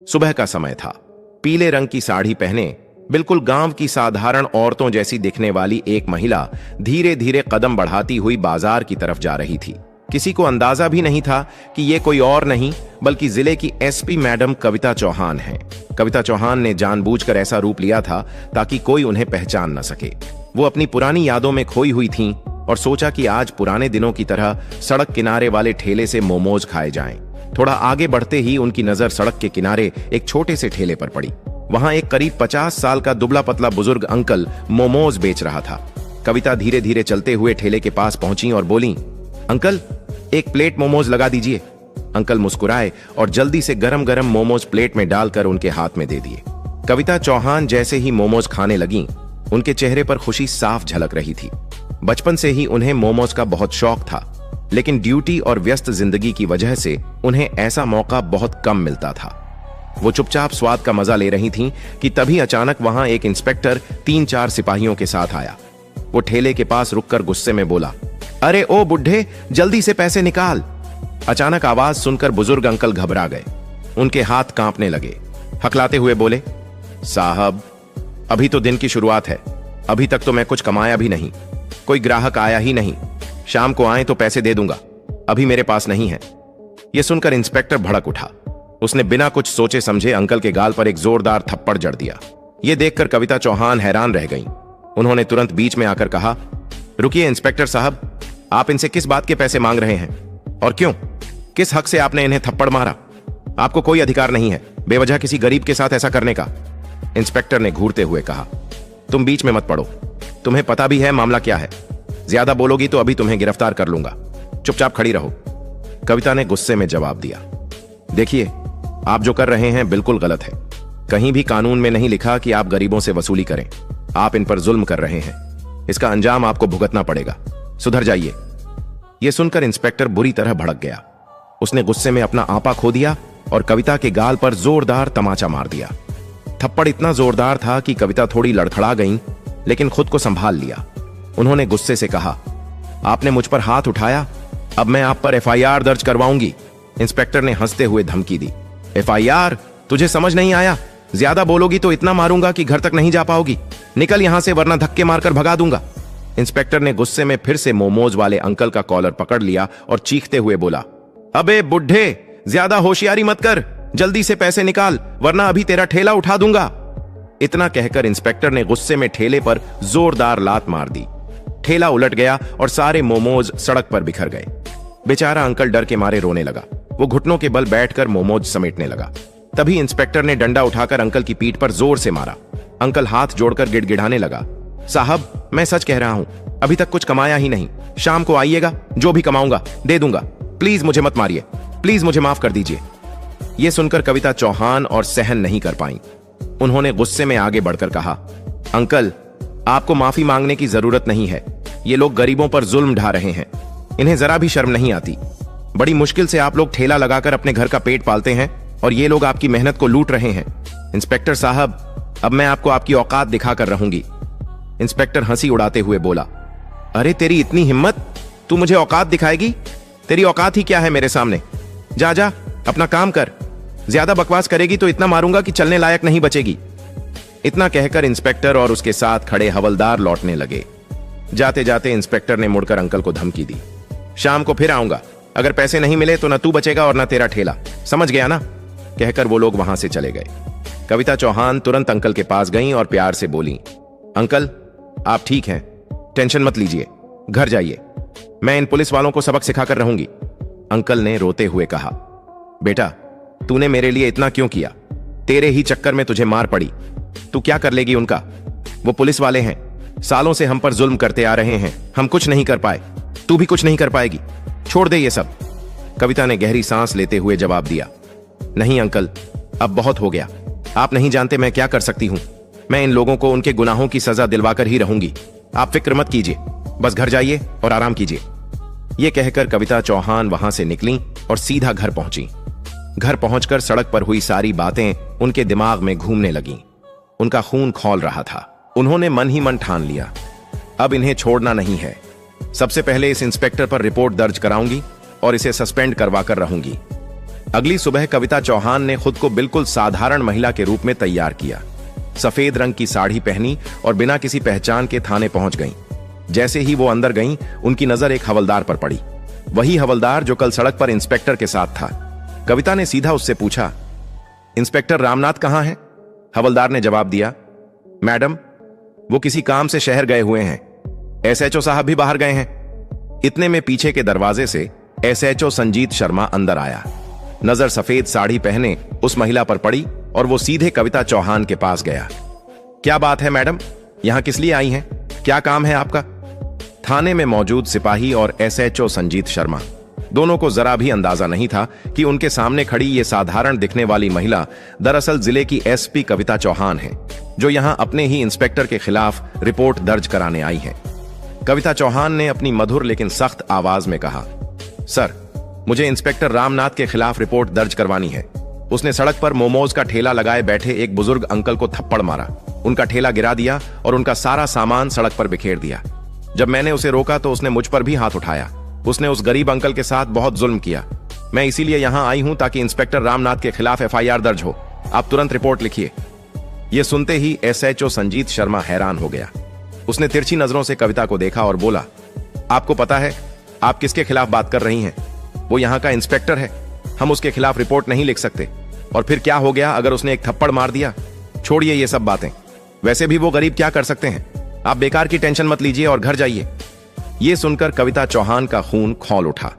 सुबह का समय था। पीले रंग की साड़ी पहने बिल्कुल गांव की साधारण औरतों जैसी दिखने वाली एक महिला धीरे धीरे कदम बढ़ाती हुई बाजार की तरफ जा रही थी। किसी को अंदाजा भी नहीं था कि ये कोई और नहीं बल्कि जिले की एसपी मैडम कविता चौहान है। कविता चौहान ने जानबूझकर ऐसा रूप लिया था ताकि कोई उन्हें पहचान न सके। वो अपनी पुरानी यादों में खोई हुई थीं और सोचा कि आज पुराने दिनों की तरह सड़क किनारे वाले ठेले से मोमोज खाए जाएं। थोड़ा आगे बढ़ते ही उनकी नजर सड़क के किनारे एक छोटे से ठेले पर पड़ी। वहां एक करीब 50 साल का दुबला पतला बुजुर्ग अंकल मोमोज बेच रहा था। कविता धीरे धीरे चलते हुए ठेले के पास पहुंची और बोली, अंकल एक प्लेट मोमोज लगा दीजिए। अंकल मुस्कुराए और जल्दी से गरम गरम मोमोज प्लेट में डालकर उनके हाथ में दे दिए। कविता चौहान जैसे ही मोमोज खाने लगी, उनके चेहरे पर खुशी साफ झलक रही थी। बचपन से ही उन्हें मोमोज का बहुत शौक था, लेकिन ड्यूटी और व्यस्त जिंदगी की वजह से उन्हें ऐसा मौका बहुत कम मिलता था। वो चुपचाप स्वाद का मजा ले रही थीं कि तभी अचानक वहां एक इंस्पेक्टर 3-4 सिपाहियों के साथ आया। वो ठेले के पास रुककर गुस्से में बोला, अरे ओ बुढ़े, जल्दी से पैसे निकाल। अचानक आवाज सुनकर बुजुर्ग अंकल घबरा गए। उनके हाथ कांपने लगे। हकलाते हुए बोले, साहब अभी तो दिन की शुरुआत है, अभी तक तो मैं कुछ कमाया भी नहीं, कोई ग्राहक आया ही नहीं, शाम को आए तो पैसे दे दूंगा, अभी मेरे पास नहीं है। यह सुनकर इंस्पेक्टर भड़क उठा। उसने बिना कुछ सोचे समझे अंकल के गाल पर एक जोरदार थप्पड़ जड़ दिया। यह देखकर कविता चौहान हैरान रह गईं। उन्होंने तुरंत बीच में आकर कहा, रुकिए इंस्पेक्टर साहब, आप इनसे किस बात के पैसे मांग रहे हैं और क्यों? किस हक से आपने इन्हें थप्पड़ मारा? आपको कोई अधिकार नहीं है बेवजह किसी गरीब के साथ ऐसा करने का। इंस्पेक्टर ने घूरते हुए कहा, तुम बीच में मत पड़ो, तुम्हें पता भी है मामला क्या है। ज्यादा बोलोगी तो अभी तुम्हें गिरफ्तार कर लूंगा, चुपचाप खड़ी रहो। कविता ने गुस्से में जवाब दिया, देखिए आप जो कर रहे हैं बिल्कुल गलत है। कहीं भी कानून में नहीं लिखा कि आप गरीबों से वसूली करें। आप इन पर जुल्म कर रहे हैं, इसका अंजाम आपको भुगतना पड़ेगा, सुधर जाइए। यह सुनकर इंस्पेक्टर बुरी तरह भड़क गया। उसने गुस्से में अपना आपा खो दिया और कविता के गाल पर जोरदार तमाचा मार दिया। थप्पड़ इतना जोरदार था कि कविता थोड़ी लड़खड़ा गई, लेकिन खुद को संभाल लिया। उन्होंने गुस्से से कहा, आपने मुझ पर हाथ उठाया, अब मैं आप पर एफआईआर दर्ज करवाऊंगी। इंस्पेक्टर ने हंसते हुए धमकी दी, एफआईआर? तुझे समझ नहीं आया? ज्यादा बोलोगी तो इतना मारूंगा कि घर तक नहीं जा पाओगी। निकल यहां से वरना धक्के मारकर भगा दूंगा। इंस्पेक्टर ने गुस्से में फिर से मोमोज वाले अंकल का कॉलर पकड़ लिया और चीखते हुए बोला, अबे बुढ़े, ज्यादा होशियारी मत कर, जल्दी से पैसे निकाल वरना अभी तेरा ठेला उठा दूंगा। इतना कहकर इंस्पेक्टर ने गुस्से में ठेले पर जोरदार लात मार दी। ठेला उलट गया और सारे मोमोज सड़क पर बिखर गए। बेचारा अंकल डर के मारे रोने लगा। वो घुटनों के बल बैठकर मोमोज समेटने लगा। तभी इंस्पेक्टर ने डंडा उठाकर अंकल की पीठ पर जोर से मारा। अंकल हाथ जोड़कर गिड़गिड़ाने लगा, साहब मैं सच कह रहा हूं, अभी तक कुछ कमाया ही नहीं, शाम को आइएगा, जो भी कमाऊंगा दे दूंगा, प्लीज मुझे मत मारिए, प्लीज मुझे माफ कर दीजिए। यह सुनकर कविता चौहान और सहन नहीं कर पाई। उन्होंने गुस्से में आगे बढ़कर कहा, अंकल आपको माफी मांगने की जरूरत नहीं है, ये लोग गरीबों पर जुल्म ढा रहे हैं, इन्हें जरा भी शर्म नहीं आती। बड़ी मुश्किल से आप लोग ठेला लगाकर अपने घर का पेट पालते हैं और ये लोग आपकी मेहनत को लूट रहे हैं। इंस्पेक्टर साहब, अब मैं आपको आपकी औकात दिखाकर रहूंगी। इंस्पेक्टर हंसी उड़ाते हुए बोला, अरे तेरी इतनी हिम्मत, तू मुझे औकात दिखाएगी? तेरी औकात ही क्या है मेरे सामने? जा जा अपना काम कर, ज्यादा बकवास करेगी तो इतना मारूंगा कि चलने लायक नहीं बचेगी। इतना कहकर इंस्पेक्टर और उसके साथ खड़े हवलदार लौटने लगे। जाते जाते इंस्पेक्टर ने मुड़कर अंकल को धमकी दी, शाम को फिर आऊंगा, अगर पैसे नहीं मिले तो न तू बचेगा और न तेरा ठेला, समझ गया ना? कहकर वो लोग वहां से चले गए। कविता चौहान तुरंत अंकल के पास गईं और प्यार से बोली, अंकल आप ठीक हैं, टेंशन मत लीजिए, घर जाइए, मैं इन पुलिस वालों को सबक सिखाकर रहूंगी। अंकल ने रोते हुए कहा, बेटा तूने मेरे लिए इतना क्यों किया? तेरे ही चक्कर में तुझे मार पड़ी, तू क्या कर लेगी उनका? वो पुलिस वाले हैं, सालों से हम पर जुल्म करते आ रहे हैं, हम कुछ नहीं कर पाए, तू भी कुछ नहीं कर पाएगी, छोड़ दे ये सब। कविता ने गहरी सांस लेते हुए जवाब दिया, नहीं अंकल, अब बहुत हो गया, आप नहीं जानते मैं क्या कर सकती हूं, मैं इन लोगों को उनके गुनाहों की सजा दिलवाकर ही रहूंगी, आप फिक्र मत कीजिए, बस घर जाइए और आराम कीजिए। यह कहकर कविता चौहान वहां से निकली और सीधा घर पहुंची। घर पहुंचकर सड़क पर हुई सारी बातें उनके दिमाग में घूमने लगीं। उनका खून खौल रहा था। उन्होंने मन ही मन ठान लिया, अब इन्हें छोड़ना नहीं है। सबसे पहले इस इंस्पेक्टर पर रिपोर्ट दर्ज कराऊंगी और इसे सस्पेंड करवाकर रहूंगी। अगली सुबह कविता चौहान ने खुद को बिल्कुल साधारण महिला के रूप में तैयार किया। सफेद रंग की साड़ी पहनी और बिना किसी पहचान के थाने पहुंच गईं। जैसे ही वो अंदर गईं, उनकी नजर एक हवलदार पर पड़ी। वही हवलदार जो कल सड़क पर इंस्पेक्टर के साथ था। कविता ने सीधा उससे पूछा, इंस्पेक्टर रामनाथ कहां है? हवलदार ने जवाब दिया, मैडम, वो किसी काम से शहर गए हुए हैं। एसएचओ साहब भी बाहर गए हैं। इतने में पीछे के दरवाजे से एसएचओ संजीत शर्मा अंदर आया। नजर सफेद साड़ी पहने उस महिला पर पड़ी और वो सीधे कविता चौहान के पास गया। क्या बात है मैडम, यहां किस लिए आई हैं? क्या काम है आपका? थाने में मौजूद सिपाही और एसएचओ संजीत शर्मा दोनों को जरा भी अंदाजा नहीं था कि उनके सामने खड़ी ये साधारण दिखने वाली महिला दरअसल जिले की एसपी कविता चौहान है, जो यहां अपने ही इंस्पेक्टर के खिलाफ रिपोर्ट दर्ज कराने आई है। कविता चौहान ने अपनी मधुर लेकिन सख्त आवाज में कहा, सर, मुझे इंस्पेक्टर रामनाथ के खिलाफ रिपोर्ट दर्ज करवानी है। उसने सड़क पर मोमोज का ठेला लगाए बैठे एक बुजुर्ग अंकल को थप्पड़ मारा, उनका ठेला गिरा दिया और उनका सारा सामान सड़क पर बिखेर दिया। जब मैंने उसे रोका तो उसने मुझ पर भी हाथ उठाया। उसने उस गरीब अंकल के साथ बहुत जुल्म किया। मैं इसीलिए यहां आई हूं ताकि इंस्पेक्टर रामनाथ के खिलाफ एफआईआर दर्ज हो। आप तुरंत रिपोर्ट लिखिए। यह सुनते ही एसएचओ संजीत शर्मा हैरान हो गया। उसने तिरछी नजरों से कविता को देखा और बोला, आपको पता है आप किसके खिलाफ बात कर रही हैं? वो यहां का इंस्पेक्टर है। हम उसके खिलाफ रिपोर्ट नहीं लिख सकते। और फिर क्या हो गया अगर उसने एक थप्पड़ मार दिया? छोड़िए ये सब बातें। वैसे भी वो गरीब क्या कर सकते हैं? आप बेकार की टेंशन मत लीजिए और घर जाइए। यह सुनकर कविता चौहान का खून खौल उठा।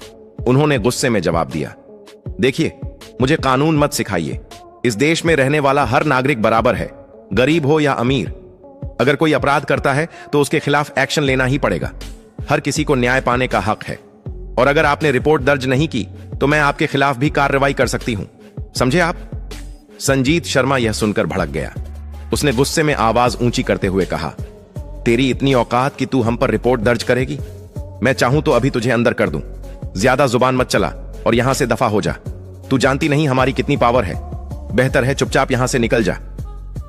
उन्होंने गुस्से में जवाब दिया, देखिए, मुझे कानून मत सिखाइए। इस देश में रहने वाला हर नागरिक बराबर है, गरीब हो या अमीर। अगर कोई अपराध करता है तो उसके खिलाफ एक्शन लेना ही पड़ेगा। हर किसी को न्याय पाने का हक है। और अगर आपने रिपोर्ट दर्ज नहीं की तो मैं आपके खिलाफ भी कार्रवाई कर सकती हूं, समझे आप? संजीत शर्मा यह सुनकर भड़क गया। उसने गुस्से में आवाज ऊंची करते हुए कहा, तेरी इतनी औकात कि तू हम पर रिपोर्ट दर्ज करेगी? मैं चाहूं तो अभी तुझे अंदर कर दूं। ज्यादा जुबान मत चला और यहां से दफा हो जा। तू जानती नहीं हमारी कितनी पावर है। बेहतर है चुपचाप यहां से निकल जा।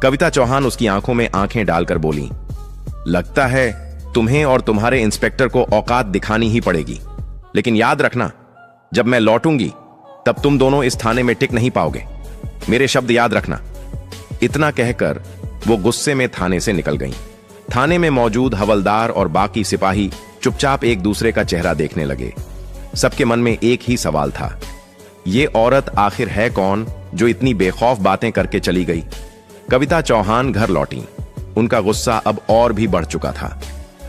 कविता चौहान उसकी आंखों में आंखें डालकर बोली, लगता है तुम्हें और तुम्हारे इंस्पेक्टर को औकात दिखानी ही पड़ेगी। लेकिन याद रखना, जब मैं लौटूंगी तब तुम दोनों इस थाने में टिक नहीं पाओगे। मेरे शब्द याद रखना। इतना कहकर वो गुस्से में थाने से निकल गईं। थाने में मौजूद हवलदार और बाकी सिपाही चुपचाप एक दूसरे का चेहरा देखने लगे। सबके मन में एक ही सवाल था, ये औरत आखिर है कौन जो इतनी बेखौफ बातें करके चली गई? कविता चौहान घर लौटी। उनका गुस्सा अब और भी बढ़ चुका था।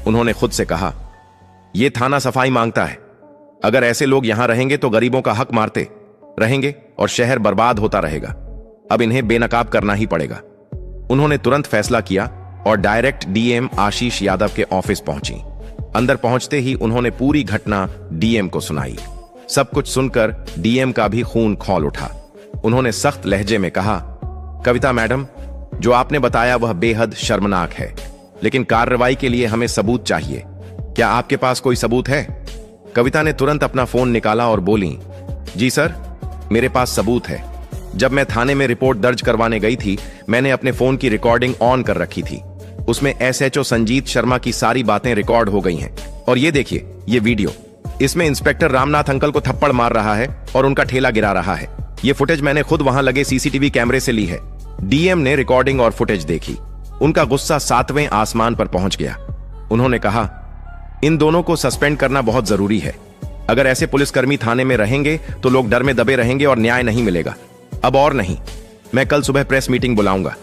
उन्होंने खुद से कहा, यह थाना सफाई मांगता है। अगर ऐसे लोग यहां रहेंगे तो गरीबों का हक मारते रहेंगे और शहर बर्बाद होता रहेगा। अब इन्हें बेनकाब करना ही पड़ेगा। उन्होंने तुरंत फैसला किया और डायरेक्ट डीएम आशीष यादव के ऑफिस पहुंची। अंदर पहुंचते ही उन्होंने पूरी घटना डीएम को सुनाई। सब कुछ सुनकर डीएम का भी खून खौल उठा। उन्होंने सख्त लहजे में कहा, कविता मैडम, जो आपने बताया वह बेहद शर्मनाक है, लेकिन कार्रवाई के लिए हमें सबूत चाहिए। क्या आपके पास कोई सबूत है? कविता ने तुरंत अपना फोन निकाला और बोली, जी सर, मेरे पास सबूत है। जब मैं थाने में रिपोर्ट दर्ज करवाने गई थी, मैंने अपने फोन की रिकॉर्डिंग ऑन कर रखी थी। उसमें एसएचओ संजीत शर्मा की सारी बातें रिकॉर्ड हो गई हैं। और ये देखिए, ये वीडियो, इसमें इंस्पेक्टर रामनाथ अंकल को थप्पड़ मार रहा है और उनका ठेला गिरा रहा है। ये फुटेज मैंने खुद वहां लगे सीसीटीवी कैमरे से ली है। डीएम ने रिकॉर्डिंग और फुटेज देखी। उनका गुस्सा 7वें आसमान पर पहुंच गया। उन्होंने कहा, इन दोनों को सस्पेंड करना बहुत जरूरी है। अगर ऐसे पुलिसकर्मी थाने में रहेंगे तो लोग डर में दबे रहेंगे और न्याय नहीं मिलेगा। अब और नहीं, मैं कल सुबह प्रेस मीटिंग बुलाऊंगा।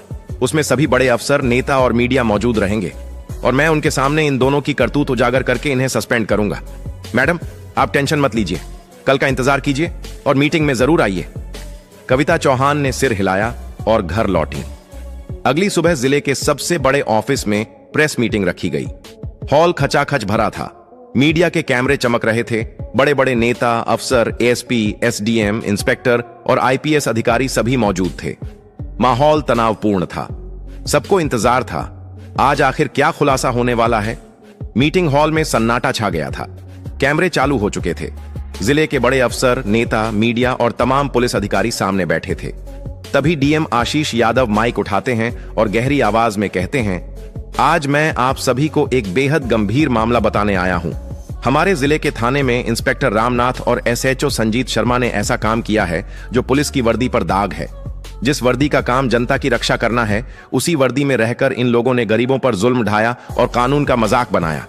उसमें सभी बड़े अफसर, नेता और मीडिया मौजूद रहेंगे और मैं उनके सामने इन दोनों की करतूत उजागर करके इन्हें सस्पेंड करूंगा। मैडम, आप टेंशन मत लीजिए, कल का इंतजार कीजिए और मीटिंग में जरूर आइए। कविता चौहान ने सिर हिलाया और घर लौटी। अगली सुबह जिले के सबसे बड़े ऑफिस में प्रेस मीटिंग रखी गई। हॉल खचाखच भरा था। मीडिया के कैमरे चमक रहे थे। बड़े बड़े नेता, अफसर, एएसपी, एसडीएम, इंस्पेक्टर और आईपीएस अधिकारी सभी मौजूद थे। माहौल तनावपूर्ण था। सबको इंतजार था, आज आखिर क्या खुलासा होने वाला है। मीटिंग हॉल में सन्नाटा छा गया था। कैमरे चालू हो चुके थे। जिले के बड़े अफसर, नेता, मीडिया और तमाम पुलिस अधिकारी सामने बैठे थे। तभी डीएम आशीष यादव माइक उठाते हैं और गहरी आवाज में कहते हैं, आज मैं आप सभी को एक बेहद गंभीर मामला बताने आया हूं। हमारे जिले के थाने में इंस्पेक्टर रामनाथ और एसएचओ संजीत शर्मा ने ऐसा काम किया है जो पुलिस की वर्दी पर दाग है। जिस वर्दी का काम जनता की रक्षा करना है, उसी वर्दी में रहकर इन लोगों ने गरीबों पर जुल्म ढाया और कानून का मजाक बनाया।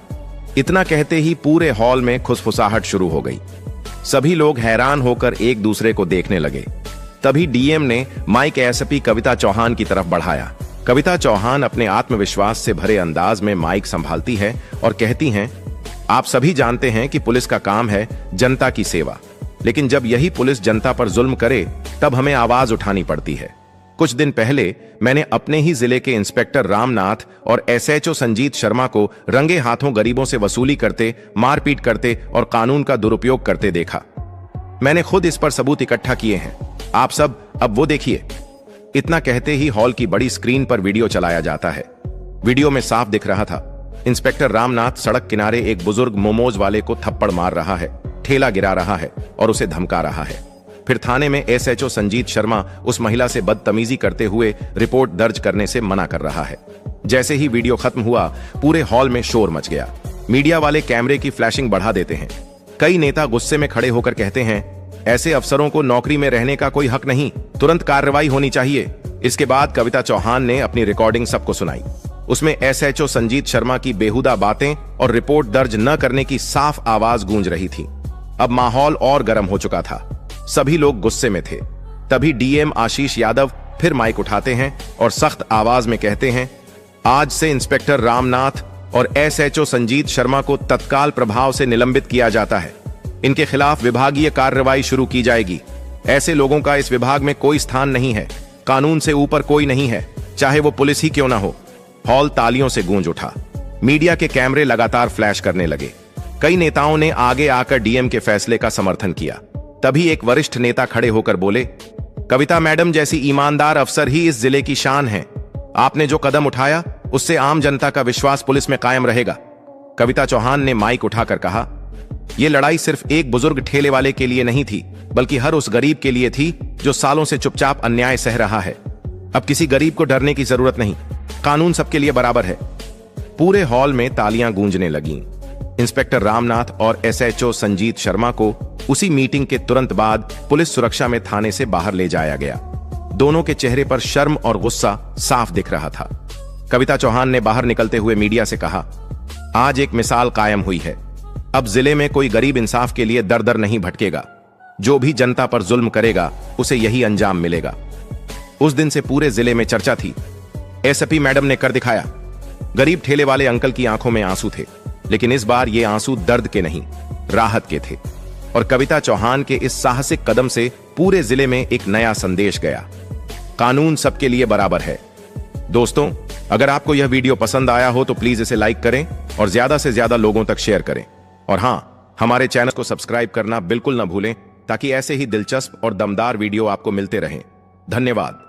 इतना कहते ही पूरे हॉल में खुसफुसाहट शुरू हो गई। सभी लोग हैरान होकर एक दूसरे को देखने लगे। तभी डीएम ने माइक एसपी कविता चौहान की तरफ बढ़ाया। कविता चौहान अपने आत्मविश्वास से भरे अंदाज में माइक संभालती है और कहती हैं, आप सभी जानते हैं कि पुलिस का काम है जनता की सेवा, लेकिन जब यही पुलिस जनता पर जुल्म करे तब हमें आवाज उठानी पड़ती है। कुछ दिन पहले मैंने अपने ही जिले के इंस्पेक्टर रामनाथ और एसएचओ संजीत शर्मा को रंगे हाथों गरीबों से वसूली करते, मारपीट करते और कानून का दुरुपयोग करते देखा। मैंने खुद इस पर सबूत इकट्ठा किए हैं। आप सब अब वो देखिए। इतना कहते ही हॉल की बड़ी स्क्रीन पर वीडियो चलाया जाता है। वीडियो में साफ दिख रहा था इंस्पेक्टर रामनाथ सड़क किनारे एक बुजुर्ग मोमोज वाले को थप्पड़ मार रहा है, ठेला गिरा रहा है और उसे धमका रहा है। फिर थाने में एसएचओ संजीत शर्मा उस महिला से बदतमीजी करते हुए रिपोर्ट दर्ज करने से मना कर रहा है। जैसे ही वीडियो खत्म हुआ, पूरे हॉल में शोर मच गया। मीडिया वाले कैमरे की फ्लैशिंग बढ़ा देते हैं। कई नेता गुस्से में खड़े होकर कहते हैं, ऐसे अफसरों को नौकरी में रहने का कोई हक नहीं, तुरंत कार्रवाई होनी चाहिए। इसके बाद कविता चौहान ने अपनी रिकॉर्डिंग सबको सुनाई। उसमें एसएचओ संजीत शर्मा की बेहुदा बातें और रिपोर्ट दर्ज न करने की साफ आवाज गूंज रही थी। अब माहौल और गर्म हो चुका था। सभी लोग गुस्से में थे। तभी डीएम आशीष यादव फिर माइक उठाते हैं और सख्त आवाज में कहते हैं, आज से इंस्पेक्टर रामनाथ और एसएचओ संजीत शर्मा को तत्काल प्रभाव से निलंबित किया जाता है। इनके खिलाफ विभागीय कार्रवाई शुरू की जाएगी। ऐसे लोगों का इस विभाग में कोई स्थान नहीं है। कानून से ऊपर कोई नहीं है, चाहे वो पुलिस ही क्यों ना हो। हॉल तालियों से गूंज उठा। मीडिया के कैमरे लगातार फ्लैश करने लगे। कई नेताओं ने आगे आकर डीएम के फैसले का समर्थन किया। तभी एक वरिष्ठ नेता खड़े होकर बोले, कविता मैडम जैसी ईमानदार अफसर ही इस जिले की शान है। आपने जो कदम उठाया उससे आम जनता का विश्वास पुलिस में कायम रहेगा। कविता चौहान ने माइक उठाकर कहा, यह लड़ाई सिर्फ एक बुजुर्ग ठेले वाले के लिए नहीं थी, बल्कि हर उस गरीब के लिए थी जो सालों से चुपचाप अन्याय सह रहा है। अब किसी गरीब को डरने की जरूरत नहीं, कानून सबके लिए बराबर है। पूरे हॉल में तालियां गूंजने लगीं। इंस्पेक्टर रामनाथ और एसएचओ संजीत शर्मा को उसी मीटिंग के तुरंत बाद पुलिस सुरक्षा में थाने से बाहर ले जाया गया। दोनों के चेहरे पर शर्म और गुस्सा साफ दिख रहा था। कविता चौहान ने बाहर निकलते हुए मीडिया से कहा, आज एक मिसाल कायम हुई है। अब जिले में कोई गरीब इंसाफ के लिए दर दर नहीं भटकेगा। जो भी जनता पर जुल्म करेगा उसे यही अंजाम मिलेगा। उस दिन से पूरे जिले में चर्चा थी। एसपी मैडम ने कर दिखाया। गरीब ठेले वाले अंकल की आंखों में आंसू थे, लेकिन इस बार ये आंसू दर्द के नहीं, राहत के थे। और कविता चौहान के इस साहसिक कदम से पूरे जिले में एक नया संदेश गया, कानून सबके लिए बराबर है। दोस्तों, अगर आपको यह वीडियो पसंद आया हो तो प्लीज इसे लाइक करें और ज्यादा से ज्यादा लोगों तक शेयर करें। और हां, हमारे चैनल को सब्सक्राइब करना बिल्कुल ना भूलें, ताकि ऐसे ही दिलचस्प और दमदार वीडियो आपको मिलते रहें। धन्यवाद।